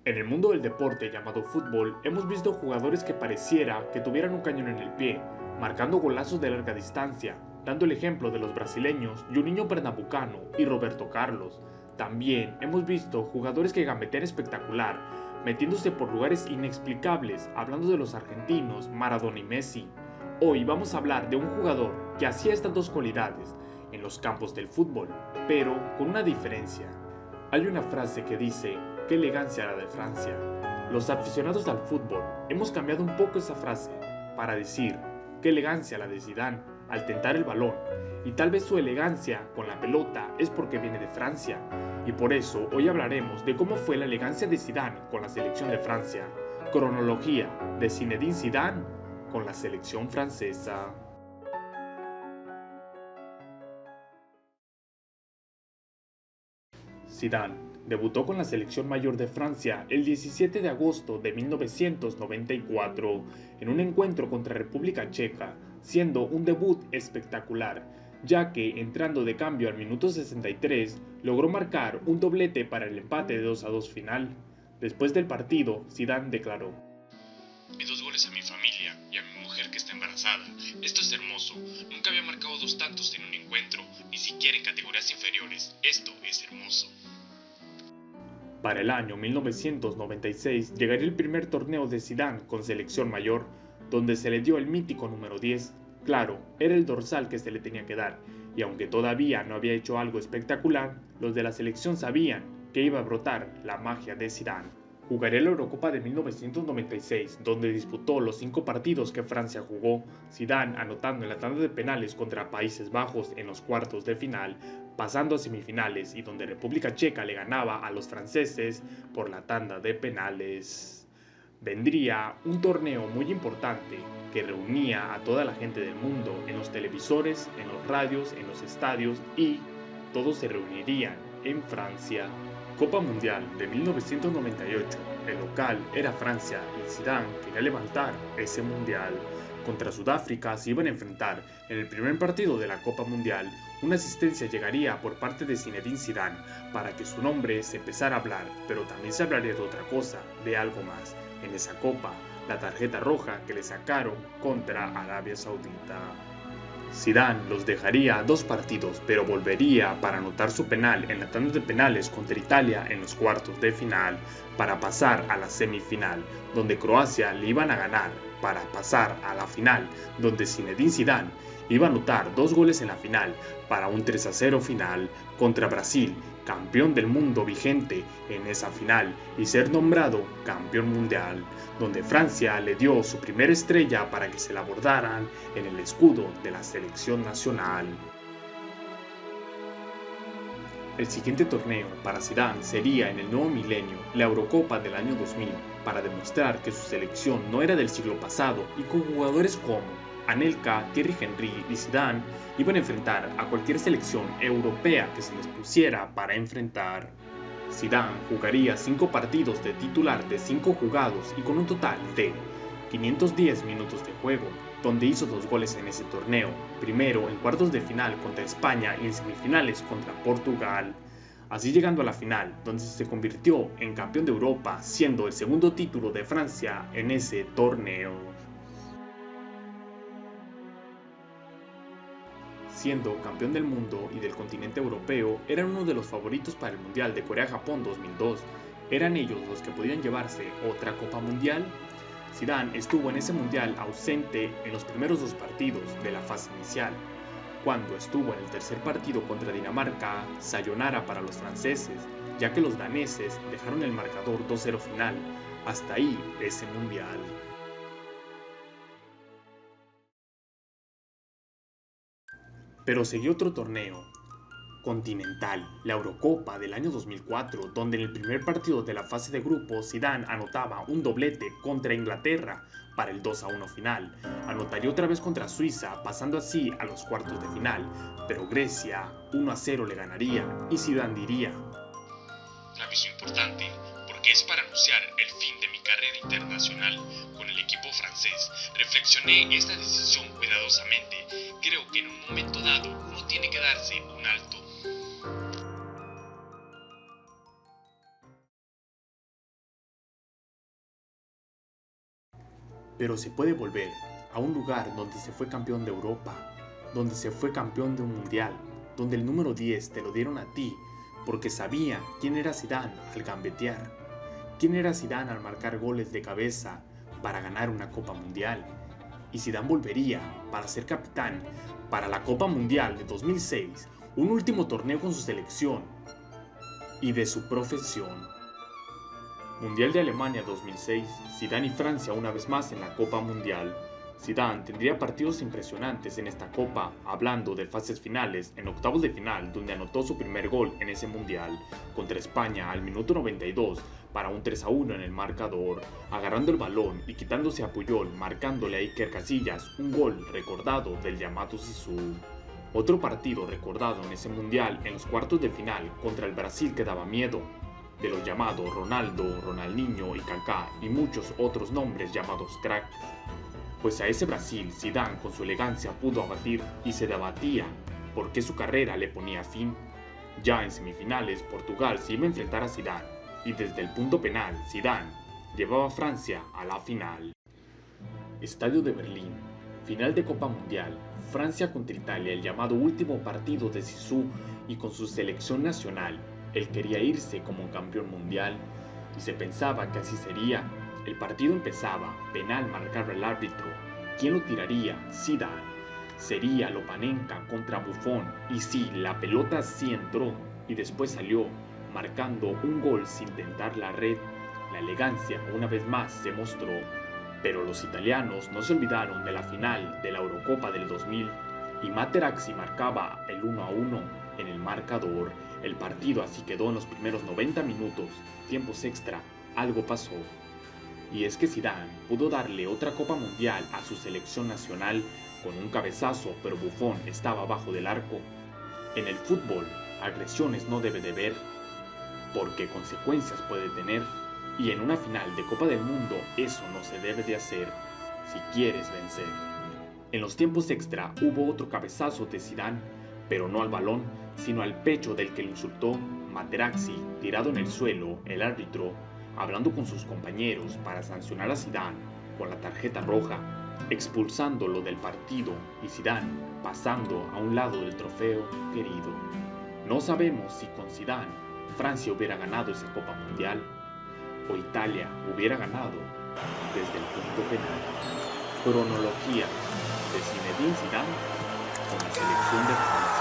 En el mundo del deporte llamado fútbol, hemos visto jugadores que pareciera que tuvieran un cañón en el pie, marcando golazos de larga distancia, dando el ejemplo de los brasileños Juninho Pernambucano y Roberto Carlos. También hemos visto jugadores que gambetean espectacular, metiéndose por lugares inexplicables, hablando de los argentinos Maradona y Messi. Hoy vamos a hablar de un jugador que hacía estas dos cualidades en los campos del fútbol, pero con una diferencia. Hay una frase que dice: "Qué elegancia la de Francia". Los aficionados al fútbol hemos cambiado un poco esa frase para decir: "Qué elegancia la de Zidane al tentar el balón". Y tal vez su elegancia con la pelota es porque viene de Francia. Y por eso hoy hablaremos de cómo fue la elegancia de Zidane con la selección de Francia. Cronología de Zinedine Zidane con la selección francesa. Zidane debutó con la selección mayor de Francia el 17 de agosto de 1994 en un encuentro contra República Checa, siendo un debut espectacular, ya que entrando de cambio al minuto 63 logró marcar un doblete para el empate de 2-2 final. Después del partido, Zidane declaró: "Mis dos goles a mi familia y a mi mujer que está embarazada. Esto es hermoso. Nunca había marcado dos tantos en un encuentro, ni siquiera en categorías inferiores. Esto es hermoso". Para el año 1996 llegaría el primer torneo de Zidane con selección mayor, donde se le dio el mítico número 10. Claro, era el dorsal que se le tenía que dar, y aunque todavía no había hecho algo espectacular, los de la selección sabían que iba a brotar la magia de Zidane. Jugaría la Eurocopa de 1996, donde disputó los 5 partidos que Francia jugó, Zidane anotando en la tanda de penales contra Países Bajos en los cuartos de final, pasando a semifinales y donde República Checa le ganaba a los franceses por la tanda de penales. Vendría un torneo muy importante que reunía a toda la gente del mundo en los televisores, en los radios, en los estadios, y todos se reunirían en Francia. Copa Mundial de 1998. El local era Francia y Zidane quería levantar ese mundial. Contra Sudáfrica se iban a enfrentar en el primer partido de la Copa Mundial. Una asistencia llegaría por parte de Zinedine Zidane para que su nombre se empezara a hablar, pero también se hablaría de otra cosa, de algo más. En esa copa, la tarjeta roja que le sacaron contra Arabia Saudita. Zidane los dejaría 2 partidos, pero volvería para anotar su penal en la tanda de penales contra Italia en los cuartos de final, para pasar a la semifinal, donde Croacia le iban a ganar, para pasar a la final, donde Zinedine Zidane iba a anotar 2 goles en la final, para un 3-0 final contra Brasil, campeón del mundo vigente en esa final, y ser nombrado campeón mundial, donde Francia le dio su primera estrella para que se la bordaran en el escudo de la selección nacional. El siguiente torneo para Zidane sería en el nuevo milenio, la Eurocopa del año 2000, para demostrar que su selección no era del siglo pasado y con jugadores como Anelka, Thierry Henry y Zidane iban a enfrentar a cualquier selección europea que se les pusiera para enfrentar. Zidane jugaría 5 partidos de titular de 5 jugados y con un total de 510 minutos de juego, donde hizo 2 goles en ese torneo, primero en cuartos de final contra España y en semifinales contra Portugal, así llegando a la final, donde se convirtió en campeón de Europa, siendo el segundo título de Francia en ese torneo. Siendo campeón del mundo y del continente europeo, eran uno de los favoritos para el Mundial de Corea-Japón 2002. ¿Eran ellos los que podían llevarse otra Copa Mundial? Zidane estuvo en ese Mundial ausente en los primeros 2 partidos de la fase inicial. Cuando estuvo en el tercer partido contra Dinamarca, sayonara para los franceses, ya que los daneses dejaron el marcador 2-0 final. Hasta ahí ese Mundial. Pero siguió otro torneo continental, la Eurocopa del año 2004, donde en el primer partido de la fase de grupos Zidane anotaba un doblete contra Inglaterra para el 2-1 final. Anotaría otra vez contra Suiza, pasando así a los cuartos de final, pero Grecia 1-0 le ganaría y Zidane diría: "Aviso importante, porque es para anunciar el fin de mi carrera internacional con el equipo francés. Reflexioné esta decisión cuidadosamente. Creo que en un momento dado uno tiene que darse un alto". pero se puede volver a un lugar donde se fue campeón de Europa, donde se fue campeón de un mundial, donde el número 10 te lo dieron a ti porque sabía quién era Zidane al gambetear, quién era Zidane al marcar goles de cabeza para ganar una Copa Mundial. Y Zidane volvería para ser capitán para la Copa Mundial de 2006, un último torneo con su selección y de su profesión. Mundial de Alemania 2006, Zidane y Francia una vez más en la Copa Mundial. Zidane tendría partidos impresionantes en esta Copa, hablando de fases finales, en octavos de final, donde anotó su primer gol en ese Mundial, contra España al minuto 92, para un 3-1 en el marcador, agarrando el balón y quitándose a Puyol, marcándole a Iker Casillas un gol recordado del llamado Zizou. Otro partido recordado en ese Mundial en los cuartos de final contra el Brasil que daba miedo, de los llamados Ronaldo, Ronaldinho y Kaká y muchos otros nombres llamados cracks. Pues a ese Brasil Zidane con su elegancia pudo abatir y se debatía por qué su carrera le ponía fin. Ya en semifinales Portugal se iba a enfrentar a Zidane y desde el punto penal Zidane llevaba a Francia a la final. Estadio de Berlín, final de Copa Mundial, Francia contra Italia, el llamado último partido de Zizou y con su selección nacional. Él quería irse como campeón mundial y se pensaba que así sería. El partido empezaba, penal marcaba el árbitro. ¿Quién lo tiraría? Zidane. Sería Lopanenka contra Buffon. Y sí, la pelota sí entró y después salió, marcando un gol sin tentar la red. La elegancia una vez más se mostró. Pero los italianos no se olvidaron de la final de la Eurocopa del 2000 y Materazzi marcaba el 1-1 en el marcador. El partido así quedó en los primeros 90 minutos, tiempos extra, algo pasó. Y es que Zidane pudo darle otra Copa Mundial a su selección nacional con un cabezazo, pero Buffon estaba abajo del arco. En el fútbol, agresiones no debe de ver, porque consecuencias puede tener, y en una final de Copa del Mundo eso no se debe de hacer si quieres vencer. En los tiempos extra hubo otro cabezazo de Zidane, pero no al balón, sino al pecho del que lo insultó, Materazzi, tirado en el suelo, el árbitro, hablando con sus compañeros para sancionar a Zidane con la tarjeta roja, expulsándolo del partido y Zidane pasando a un lado del trofeo querido. No sabemos si con Zidane Francia hubiera ganado esa Copa Mundial o Italia hubiera ganado desde el punto penal. Cronología de Zinedine Zidane con la selección de Francia.